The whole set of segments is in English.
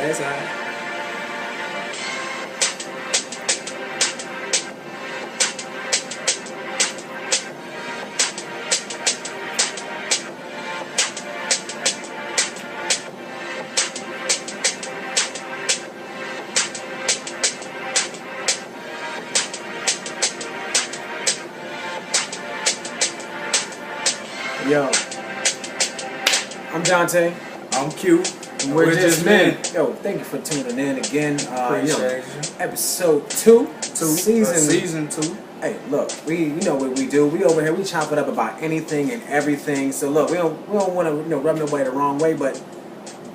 Last side. Yo, I'm Dante. I'm Q. And we're just men. Yo, thank you for tuning in again. Appreciate you. Episode 2. Season 2. Hey, look, you know what we do. We over here, we chop it up about anything and everything. So look, we don't want to rub nobody the wrong way, but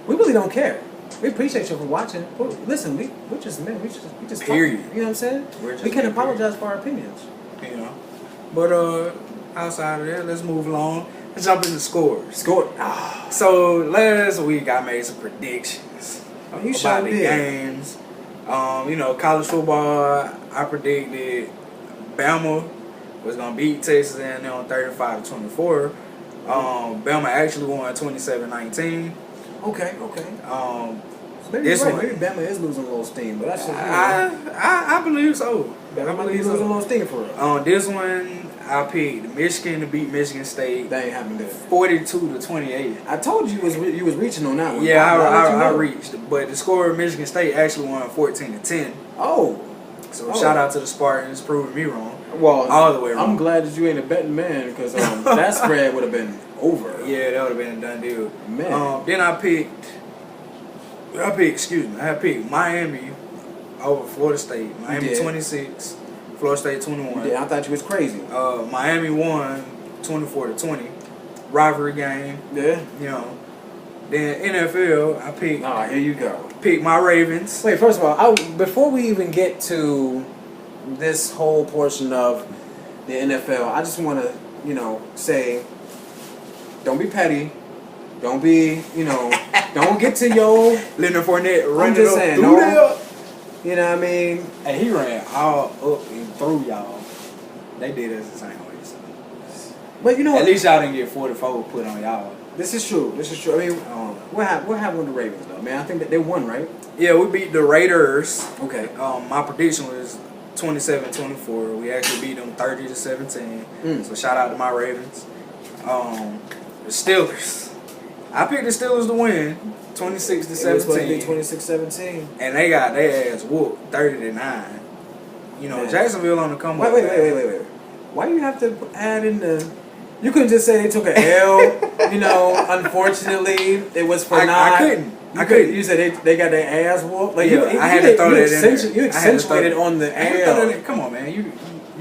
we really don't care. We appreciate you for watching. Listen, we're just men. We just Period. Talk, you know what I'm saying? We can't apologize for our opinions. You know. But outside of that, let's move along. Let's jump into scores. So last week I made some predictions about the games. College football, I predicted Bama was gonna beat Texas A&M on 35-24. Bama actually won 27-19. Okay. Maybe Bama is losing a little steam, but that's just I believe so. Bama might be losing a little steam for real. This one I picked Michigan to beat Michigan State. That ain't happening good. 42-28. I told you you was reaching on that one. Yeah, I reached, but the score of Michigan State actually won 14-10. Oh. So shout out to the Spartans proving me wrong. Well, all the way wrong. I'm glad that you ain't a betting man because that spread would have been over. Yeah, that would have been a done deal. Man. Then I picked Miami over Florida State. Miami 26, Florida State 21. Yeah, I thought you was crazy. Miami won 24-20. Rivalry game. Yeah. You know. Then NFL, I picked. Oh, here you go. Pick my Ravens. Wait, first of all, before we even get to this whole portion of the NFL, I just want to, say, don't be petty. Don't be, don't get to your Leonard Fournette running I'm just up saying, through there. You know what I mean? And he ran all up and through y'all. They did us the same way. So. But you know at least y'all didn't get 44 put on y'all. This is true. I mean, what happened with the Ravens though? Man, I think that they won, right? Yeah, we beat the Raiders. Okay. My prediction was 27-24. We actually beat them 30-17. So shout out to my Ravens. The Steelers. I picked the Steelers to win 26-17. It was supposed to be 26-17. And they got their ass whooped 30-9. Jacksonville on the come up. Wait. Why you have to add in the? You couldn't just say they took an L. Unfortunately, it was for I couldn't. You said they got their ass whooped. Like I had to throw that in there. You accentuated on the L. Come on, man. You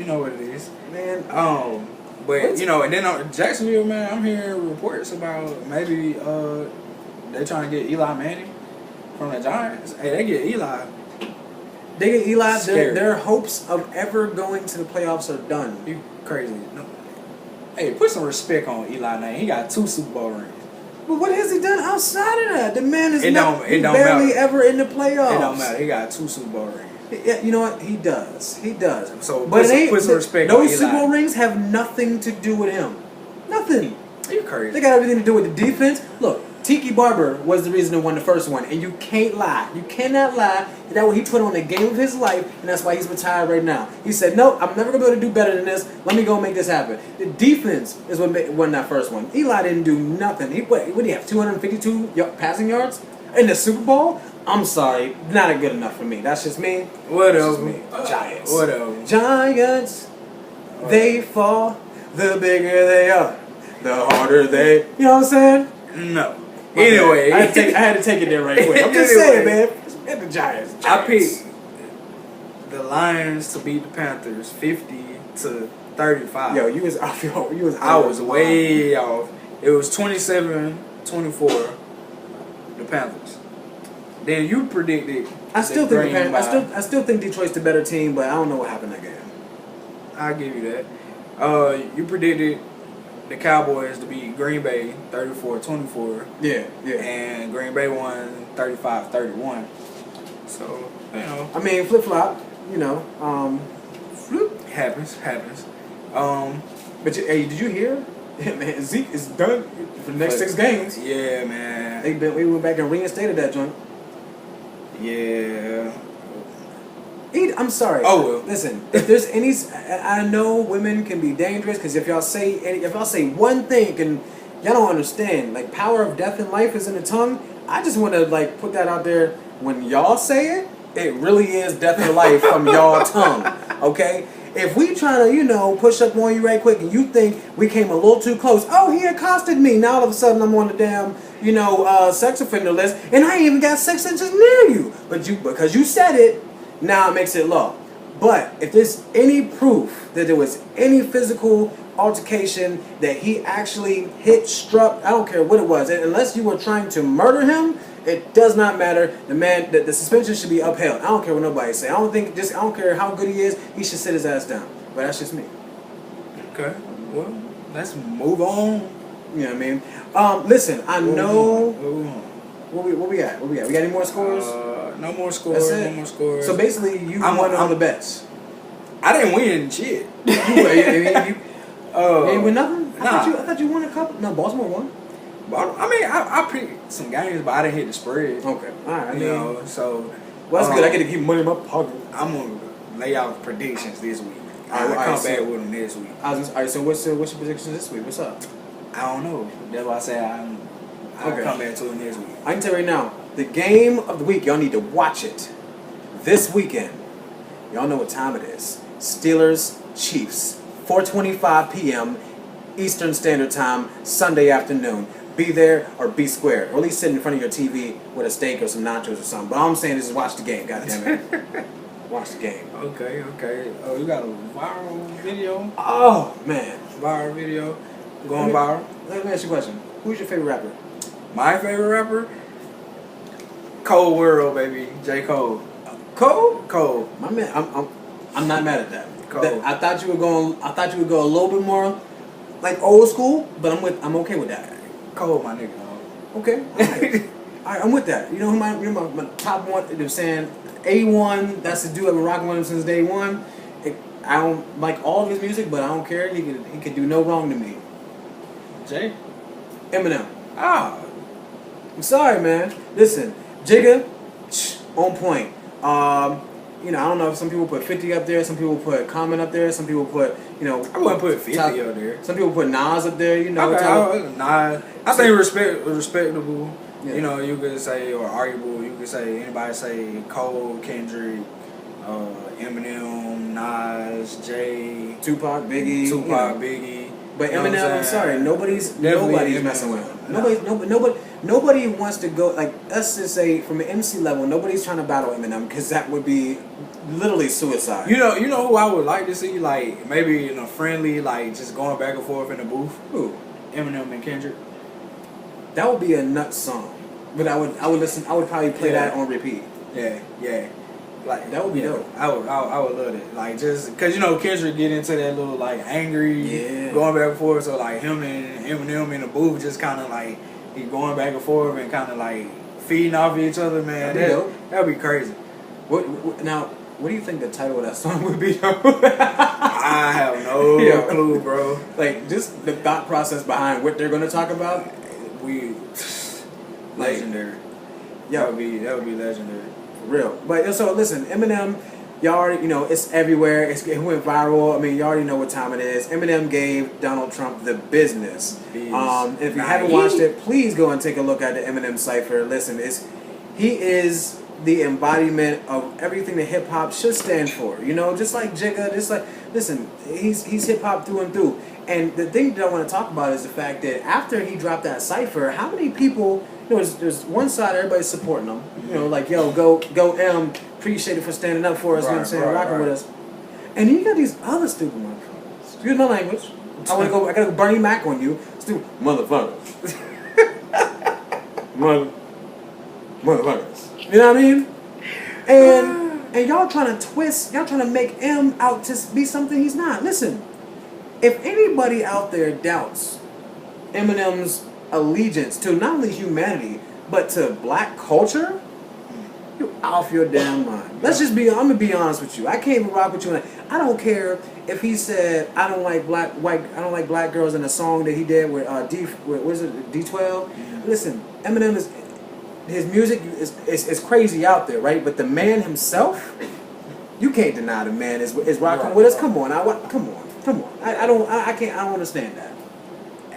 know what it is, man. But and then Jacksonville, man, I'm hearing reports about maybe they trying to get Eli Manning from the Giants. Hey, they get Eli. Their hopes of ever going to the playoffs are done. You crazy? No. Hey, put some respect on Eli name. He got 2 Super Bowl rings. But what has he done outside of that? The man is barely matter. ever in the playoffs. It don't matter. He got 2 Super Bowl rings. Yeah, you know what? He does. So, but put some respect on Eli. Those Super Bowl rings have nothing to do with him. Nothing. You crazy. They got everything to do with the defense. Look, Tiki Barber was the reason he won the first one, and you can't lie. You cannot lie. That's what he put on the game of his life, and that's why he's retired right now. He said, "No, I'm never gonna be able to do better than this. Let me go make this happen." The defense is what won that first one. Eli didn't do nothing. What did he have? 252 passing yards in the Super Bowl? I'm sorry, not good enough for me. That's just me. Whatever. Me. Giants. Whatever. Giants. They fall. The bigger they are, the harder they. You know what I'm saying? No. Anyway, I had to take it there right quick. I'm just saying, man. Get the Giants. I picked the Lions to beat the Panthers 50-35. Yo, you was off. I was way off. It was 27-24. The Panthers. Then you predicted. I still think Detroit's the better team, but I don't know what happened that game. I'll give you that. You predicted the Cowboys to beat Green Bay 34-24. Yeah. And Green Bay won 35-31. So, I mean, flip-flop, happens. But did you hear? Man, Zeke is done for the next 6 games. Yeah, man. We went back and reinstated that joint. Yeah. I'm sorry. Oh well. Listen, if there's any, I know women can be dangerous because if y'all say one thing, and y'all don't understand, like power of death and life is in the tongue. I just want to like put that out there. When y'all say it, it really is death or life from y'all tongue. Okay. If we try to, push up on you right quick and you think we came a little too close, oh, he accosted me. Now all of a sudden I'm on the damn, sex offender list and I ain't even got 6 inches near you. But because you said it, now it makes it law. But if there's any proof that there was any physical altercation, that he actually struck, I don't care what it was, unless you were trying to murder him, it does not matter. The suspension should be upheld. I don't care what nobody say. I don't care how good he is. He should sit his ass down. But that's just me. Okay. Well, let's move on. You know what I mean? Listen, I know. What we at? We got any more scores? No more scores. That's it? No more scores. So basically, you won on the bets. I didn't win shit. You ain't win nothing? Nah. I thought you won a couple. No, Baltimore won. I mean, I picked some games, but I didn't hit the spread. Okay. All right. So. Well, that's good. I get to keep money in my pocket. I'm going to lay out predictions this week. I'll come back with them next week. All right, so what's your predictions this week? What's up? I don't know. That's why I say I'll come back to it next week. I can tell you right now, the game of the week, y'all need to watch it this weekend. Y'all know what time it is. Steelers, Chiefs, 4:25 p.m. Eastern Standard Time, Sunday afternoon. Be there or be square. Or at least sit in front of your TV with a steak or some nachos or something. But all I'm saying is watch the game, goddammit. Watch the game. Okay. Oh, you got a viral video? Oh, man. Viral video. Going viral? Let me ask you a question. Who's your favorite rapper? My favorite rapper? Cold World, baby. J. Cole. Cole. My man, I'm not mad at that. Cole. I thought you would go a little bit more like old school, but I'm okay with that. Cole, my nigga. Okay. All right, I'm with that. You know who my top one? They're saying A1. That's the dude I've been rocking with him since day one. I don't like all of his music, but I don't care. He could do no wrong to me. Jay? Eminem. Ah. I'm sorry, man. Listen, Jigga, on point. I don't know if some people put 50 up there, some people put Common up there, some people put, I wouldn't put 50 up there. Some people put Nas up there, Okay, Nas. I think respectable. Yeah. You could say, or arguable, you could say, anybody say Cole, Kendrick, Eminem, Nas, Jay, Tupac, Biggie. Biggie. But Eminem, I'm sorry, nobody's messing with him. No. Nobody wants to go, like, let's just say from an MC level, nobody's trying to battle Eminem because that would be literally suicide. You know who I would like to see, like, maybe in a friendly, like, just going back and forth in the booth? Who? Eminem and Kendrick. That would be a nuts song. But I would probably play that on repeat. Yeah. Like, that would be dope. I would love it. Like, just because Kendrick get into that little like angry, going back and forth. So like him and Eminem in the booth, just kind of like he going back and forth and kind of like feeding off each other. Man, that'd be crazy. What do you think the title of that song would be? I have no clue, bro. Like just the thought process behind what they're gonna talk about. Legendary. That would be legendary. Real. But so listen, Eminem, y'all already, it's everywhere. It went viral. I mean, you already know what time it is. Eminem gave Donald Trump the business. If you haven't watched it, please go and take a look at the Eminem cipher. Listen, he is the embodiment of everything that hip hop should stand for. Just like Jigga, listen, he's hip hop through and through. And the thing that I want to talk about is the fact that after he dropped that cipher, how many people? There's one side everybody's supporting him. Like go M, appreciate it for standing up for us. Rocking with us. And then you got these other stupid motherfuckers. Excuse my language. I gotta go Bernie Mac on you, stupid motherfuckers. Motherfuckers. You know what I mean? And y'all trying to make M out to be something he's not. Listen, if anybody out there doubts Eminem's allegiance to not only humanity but to black culture, you off your damn mind. I'm gonna be honest with you. I can't even rock with you. I don't care if he said I don't like black girls in a song that he did with D12. Mm-hmm. Listen, Eminem is his music is crazy out there, right? But the man himself, you can't deny the man is rocking with us. Come on, come on. I don't understand that.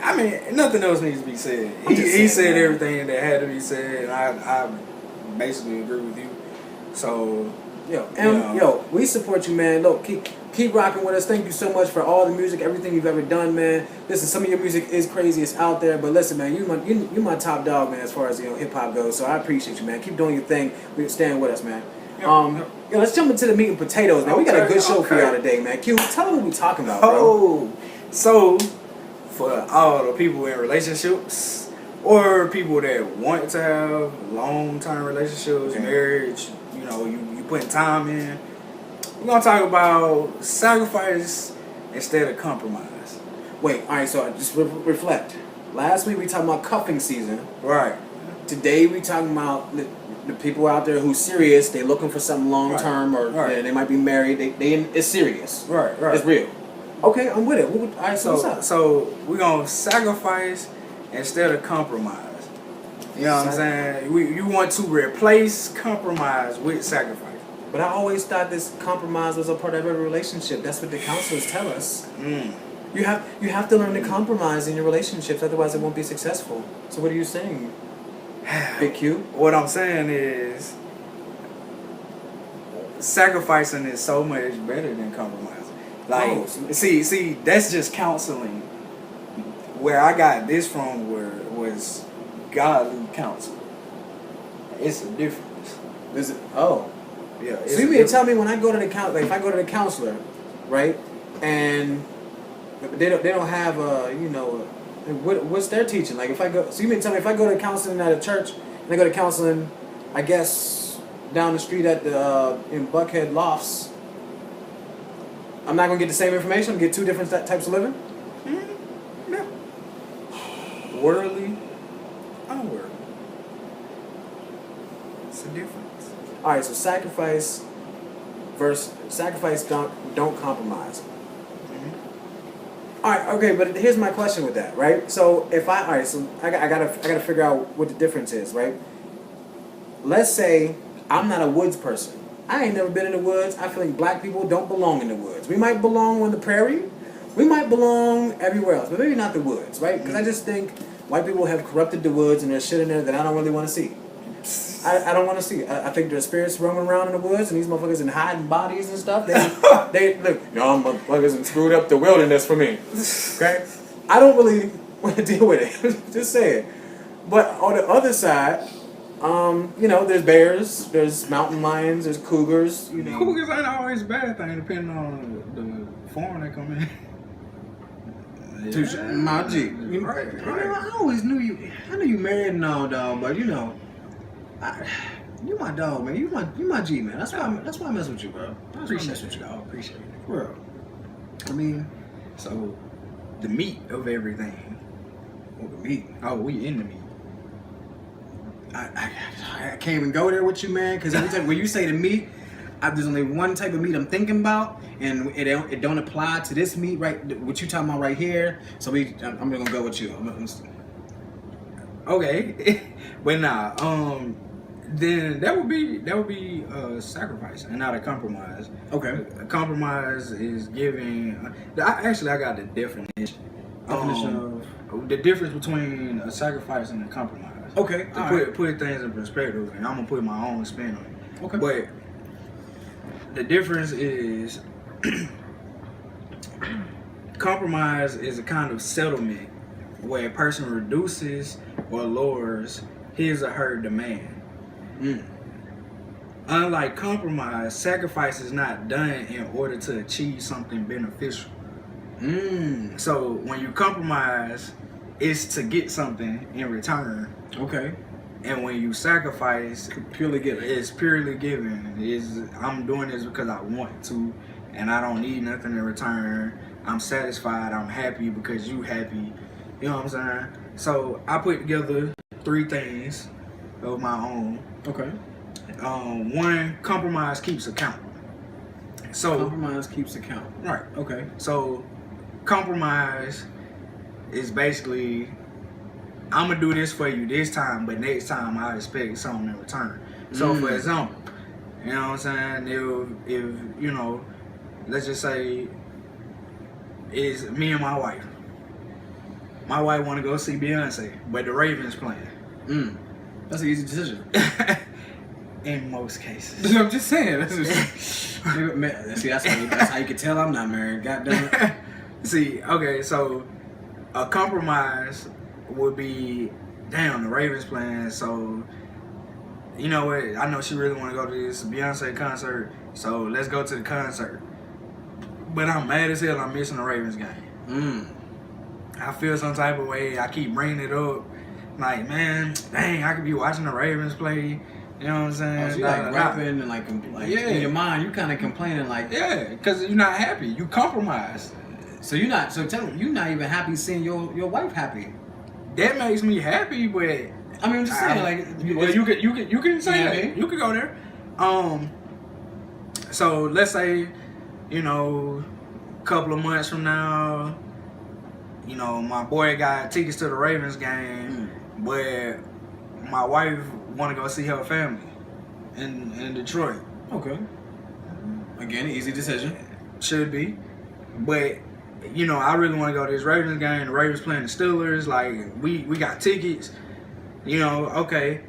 I mean, nothing else needs to be said. He said everything that had to be said, and I basically agree with you. So, yo, we support you, man. Look, keep rocking with us. Thank you so much for all the music, everything you've ever done, man. Listen, some of your music is crazy, it's out there, but listen, man, you my top dog, man, as far as hip hop goes. So I appreciate you, man. Keep doing your thing. Staying with us, man. Let's jump into the meat and potatoes, man. We got a good show for y'all today, man. Q, tell them what we talking about, bro. So for all the people in relationships or people that want to have long-term relationships, marriage, you putting time in, we're going to talk about sacrifice instead of compromise. Wait, all right, so just reflect. Last week we talking about cuffing season. Right. Today we talking about the people out there who's serious, they looking for something long-term, or they might be married, it's serious. Right. It's real. Okay, I'm with it. All right, so what's up? So we're going to sacrifice instead of compromise. You know what I'm saying? You want to replace compromise with sacrifice. But I always thought this compromise was a part of every relationship. That's what the counselors tell us. You have to learn to compromise in your relationships, otherwise it won't be successful. So what are you saying, Big Q? What I'm saying is sacrificing is so much better than compromising. Like, see, that's just counseling. Where I got this from was godly counsel. It's a difference. Is it? Oh. Yeah. So you mean to tell me when I go to the if I go to the counselor, right, and they don't have what's their teaching? Like if I go, so you mean to tell me if I go to counseling at a church and I go to counseling, I guess down the street at the in Buckhead Lofts, I'm not gonna get the same information. I'm gonna get two different types of living. Yeah. Worldly, unworldly. It's a difference. All right, so sacrifice don't compromise. All right, okay, but here's my question with that, right? So I gotta figure out what the difference is, right? Let's say I'm not a woods person. I ain't never been in the woods. I feel like black people don't belong in the woods. We might belong on the prairie. We might belong everywhere else, but maybe not the woods, right? Because I just think white people have corrupted the woods and there's shit in there that I don't really want to see. I don't want to see. I think there's spirits roaming around in the woods, and these motherfuckers in hiding bodies and stuff. They look, y'all motherfuckers and screwed up the wilderness for me. Okay, I don't really want to deal with it. Just saying. But on the other side, there's bears, there's mountain lions, there's cougars. Cougars ain't always a bad thing, depending on the form they come in. Yeah. My G. Right. I always knew you. I knew you married and all, dog, but you my dog, man. You my G, man. That's why I mess with you, bro. I Appreciate you, dog. Appreciate it. Bro. I mean, so the meat of everything. Oh, the meat. Oh, we in the meat. I can't even go there with you, man. Because every time when you say the meat, there's only one type of meat I'm thinking about, and it don't apply to this meat, right? What you talking about right here? So I'm gonna go with you. Okay, but nah. Then that would be a sacrifice and not a compromise. Okay. A compromise is giving. I got the definition. Of the difference between a sacrifice and a compromise. Okay. To put things in perspective, and I'm gonna put my own spin on it. Okay. But the difference is compromise is a kind of settlement where a person reduces or lowers his or her demand. Unlike compromise, sacrifice is not done in order to achieve something beneficial. So when you compromise, it's to get something in return. Okay. And when you sacrifice, purely giving. It's purely giving. I'm doing this because I want to, and I don't need nothing in return. I'm satisfied. I'm happy because you happy. You know what I'm saying? So I put together 3 things of my own. Okay. One, compromise keeps account. So compromise keeps account. Right. Okay. So compromise is basically I'm gonna do this for you this time, but next time I expect something in return. So for example, you know what I'm saying? If you know, let's just say it's me and my wife. My wife want to go see Beyonce, but the Ravens playing. That's an easy decision. In most cases. I'm just saying. See, that's how you can tell I'm not married. Goddamn it. See, okay, so a compromise would be, damn, the Ravens playing, so you know what? I know she really want to go to this Beyonce concert, so let's go to the concert. But I'm mad as hell I'm missing the Ravens game. I feel some type of way. I keep bringing it up. Like, man, dang, I could be watching the Ravens play. You know what I'm saying? Oh, so you like rapping and like yeah. In your mind, you kind of complaining like, yeah, because you're not happy. You compromise. So you're not. So tell me, you're not even happy seeing your wife happy. That makes me happy, but I mean, I'm just saying, like, you can say that. I mean? You could go there. So let's say, you know, a couple of months from now, you know, my boy got tickets to the Ravens game, but my wife want to go see her family in Detroit. Okay. Again, easy decision. Should be, but you know, I really want to go to this Ravens game. The Ravens playing the Steelers. Like we got tickets. You know, okay,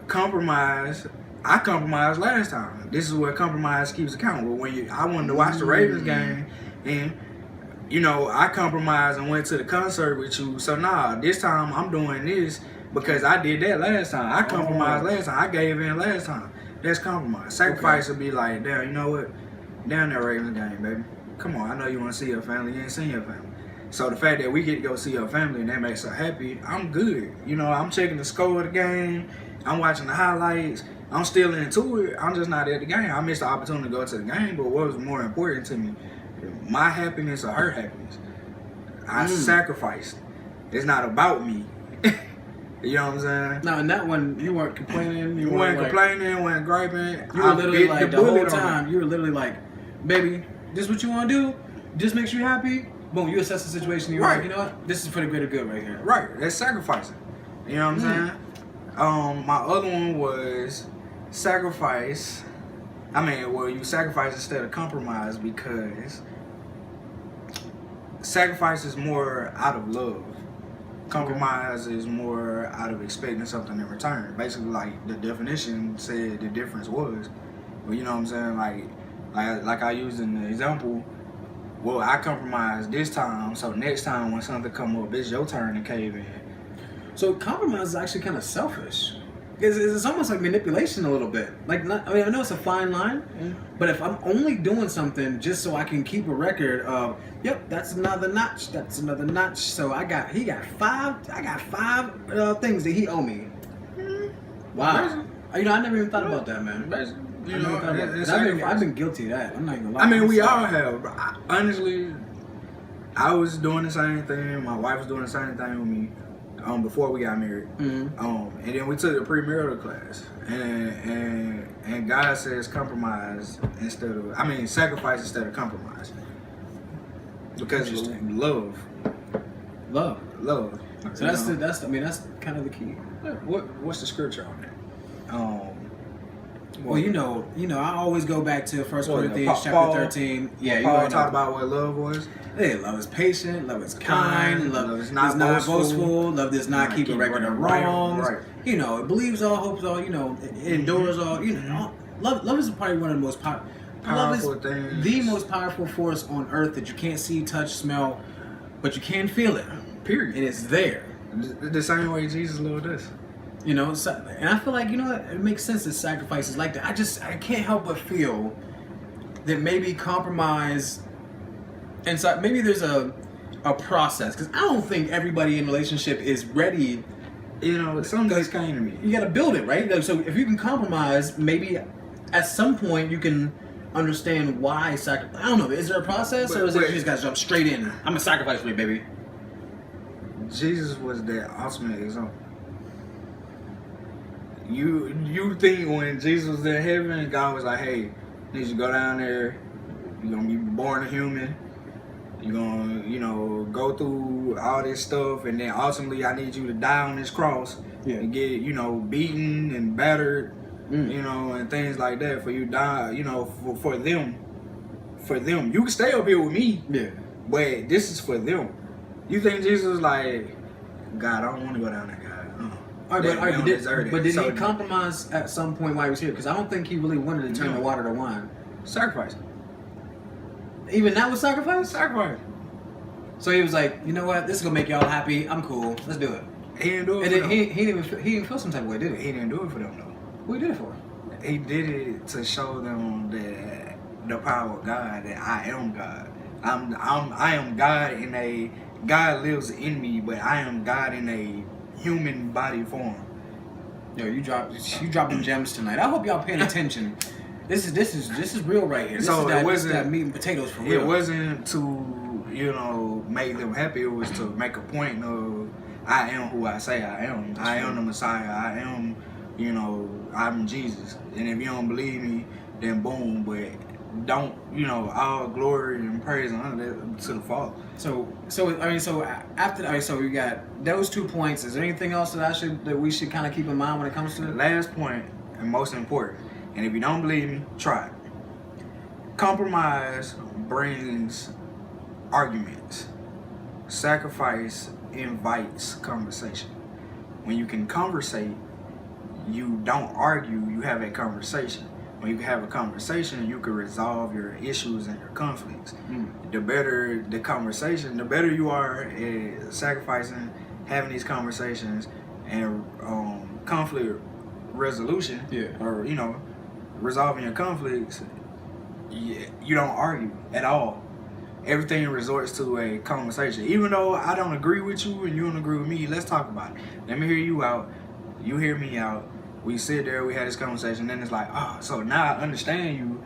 compromise. I compromised last time. This is where compromise keeps accountable. When I wanted to watch the Ravens game, and you know, I compromised and went to the concert with you. So this time I'm doing this because I did that last time. I compromised last time. I gave in last time. That's compromise. Sacrifice would be like, damn, you know what? Down that Ravens game, baby. Come on, I know you want to see your family. You ain't seen your family. So the fact that we get to go see your family and that makes her happy, I'm good. You know, I'm checking the score of the game. I'm watching the highlights. I'm still into it. I'm just not at the game. I missed the opportunity to go to the game, but what was more important to me, my happiness or her happiness. I sacrificed. It's not about me. You know what I'm saying? Now, in that one, you weren't complaining. You weren't complaining, weren't griping. You were literally like, the whole time, you were literally like, baby, this is what you want to do? Just makes you happy? Boom, you assess the situation. You're like, you know what? This is for the greater good right here. Right. That's sacrificing. You know what I'm saying? My other one was sacrifice. I mean, well, you sacrifice instead of compromise because sacrifice is more out of love. Compromise is more out of expecting something in return. Basically, like the definition said the difference was. Well, you know what I'm saying? Like I used in the example, well, I compromised this time, so next time when something come up, it's your turn to cave in. So compromise is actually kind of selfish. It's almost like manipulation a little bit. Like, I know it's a fine line, but if I'm only doing something just so I can keep a record of, yep, that's another notch, so I got five things that he owe me. Wow. You know, I never even thought about that, man. I've been guilty of that. I'm not even gonna lie. I mean, we all have. Honestly, I was doing the same thing. My wife was doing the same thing with me. Before we got married, and then we took a premarital class, and God says sacrifice instead of compromise, because love. So that's kind of the key. What's the scripture on that? Well, you know, I always go back to 1 Corinthians chapter 13. Yeah, Paul talked about what love was. Hey, love is patient, love is kind, love is not boastful, love does not keep a record of wrongs. Right. You know, it believes all, hopes all, you know, it endures all, you know. Love is probably one of the most powerful things. The most powerful force on earth that you can't see, touch, smell, but you can feel it. Period. And it's there. The same way Jesus loved us. You know, and I feel like, you know, it makes sense that sacrifices like that. I can't help but feel that maybe compromise, and so maybe there's a process, because I don't think everybody in a relationship is ready. You know, some just came to me. You got to build it, right? Like, so if you can compromise, maybe at some point you can understand why sacrifice. I don't know. Is there a process, or is it you just got to jump straight in? I'm gonna sacrifice for you, baby. Jesus was the ultimate example. You think when Jesus was in heaven, God was like, hey, need you to go down there, you're going to be born a human, You're gonna, you know, go through all this stuff, and then ultimately I need you to die on this cross and get, you know, beaten and battered, you know, and things like that for you die, you know, for them. For them. You can stay up here with me. Yeah. But this is for them. You think Jesus was like, God, I don't want to go down there, God. But did he compromise at some point while he was here? Because I don't think he really wanted to turn the water to wine. Sacrifice. Even that was sacrifice? Sacrifice. So he was like, you know what? This is gonna make y'all happy. I'm cool. Let's do it. He didn't do it. And he didn't feel some type of way, did he? He didn't do it for them though. What did it for? He did it to show them that the power of God, that I am God. I am God in a God lives in me, but I am God in a human body form. Yo, you dropping gems tonight. I hope y'all paying attention. This is real right here. This is that meat and potatoes for real. It wasn't to, you know, make them happy. It was to make a point of I am who I say I am. I am the Messiah. I am, you know, I'm Jesus. And if you don't believe me, then boom. But don't, you know, all glory and praise and honor to the Father. So after that, so we got those 2 points. Is there anything else that we should kind of keep in mind when it comes to the last point and most important? And if you don't believe me, try it. Compromise brings arguments. Sacrifice invites conversation. When you can conversate, you don't argue, you have a conversation. When you have a conversation, you can resolve your issues and your conflicts. The better the conversation, the better you are at sacrificing, having these conversations, and conflict resolution, or, you know, resolving your conflicts. You don't argue at all. Everything resorts to a conversation. Even though I don't agree with you and you don't agree with me, let's talk about it. Let me hear you out. You hear me out. We sit there, we had this conversation, then it's like, so now I understand you.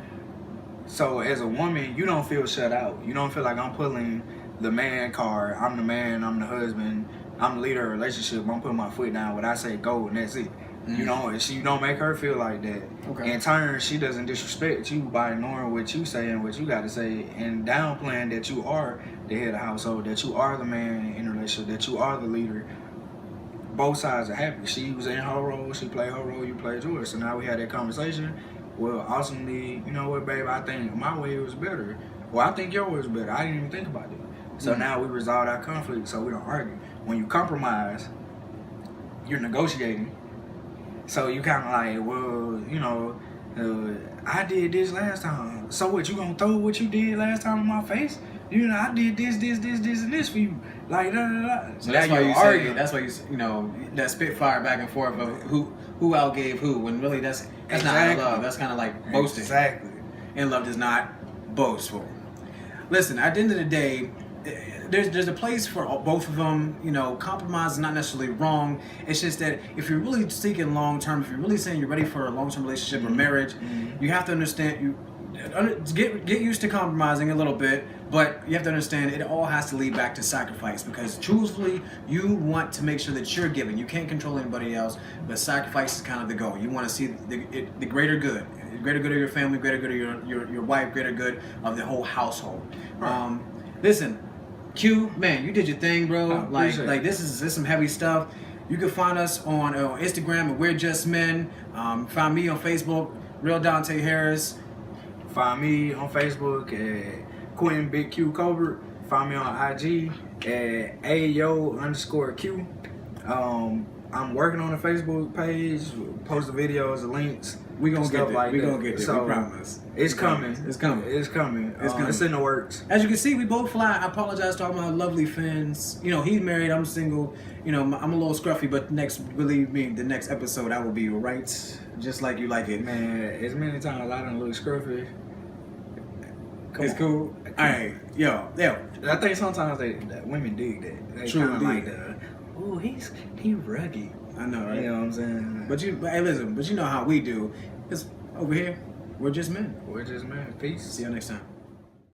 So as a woman, you don't feel shut out. You don't feel like I'm pulling the man card. I'm the man, I'm the husband, I'm the leader of the relationship. I'm putting my foot down when I say go, and that's it. You know, you don't make her feel like that. Okay. In turn, she doesn't disrespect you by ignoring what you say and what you got to say, and downplaying that you are the head of the household, that you are the man in the relationship, that you are the leader. Both sides are happy. She was in her role, she played her role, you played yours. So now we had that conversation. Well, ultimately, you know what, babe, I think my way was better. Well, I think your way was better. I didn't even think about it. So now we resolved our conflict so we don't argue. When you compromise, you're negotiating. So you kind of like, well, you know, I did this last time. So what, you gonna throw what you did last time in my face? You know, I did this, and this for you. Like, da, da, da. So that's why you argue. That's why you know, that spitfire back and forth of who outgave who, when really that's not love. That's kind of like boasting. Exactly. And love does not boastful. Listen, at the end of the day, there's a place for both of them. You know, compromise is not necessarily wrong. It's just that if you're really seeking long term, if you're really saying you're ready for a long term relationship or marriage, you have to understand get used to compromising a little bit, but you have to understand it all has to lead back to sacrifice, because truthfully, you want to make sure that you're giving. You can't control anybody else, but sacrifice is kind of the goal. You want to see the greater good. Greater good of your family, greater good of your wife, greater good of the whole household. Right. Listen, Q, man, you did your thing, bro. Like this is some heavy stuff. You can find us on Instagram at We're Just Men. Find me on Facebook, Real Dante Harris. Find me on Facebook at Quentin Big Q Colbert. Find me on IG at Ayo_Q. I'm working on a Facebook page, post the videos, the links. We gonna get there. Like we gonna get there. So we promise. It's coming. It's coming. It's coming. It's in the works. As you can see, we both fly. I apologize to all my lovely fans. You know, he's married. I'm single. You know, I'm a little scruffy, but believe me, the next episode I will be right, just like you like it. Man, as many times I done look scruffy. It's cool. All right, yo. I think sometimes that women dig that. They kind of like the, oh, he rugged. I know, right? You know what I'm saying? But hey, listen. But you know how we do. It's over here. We're just men. We're just men. Peace. See you next time.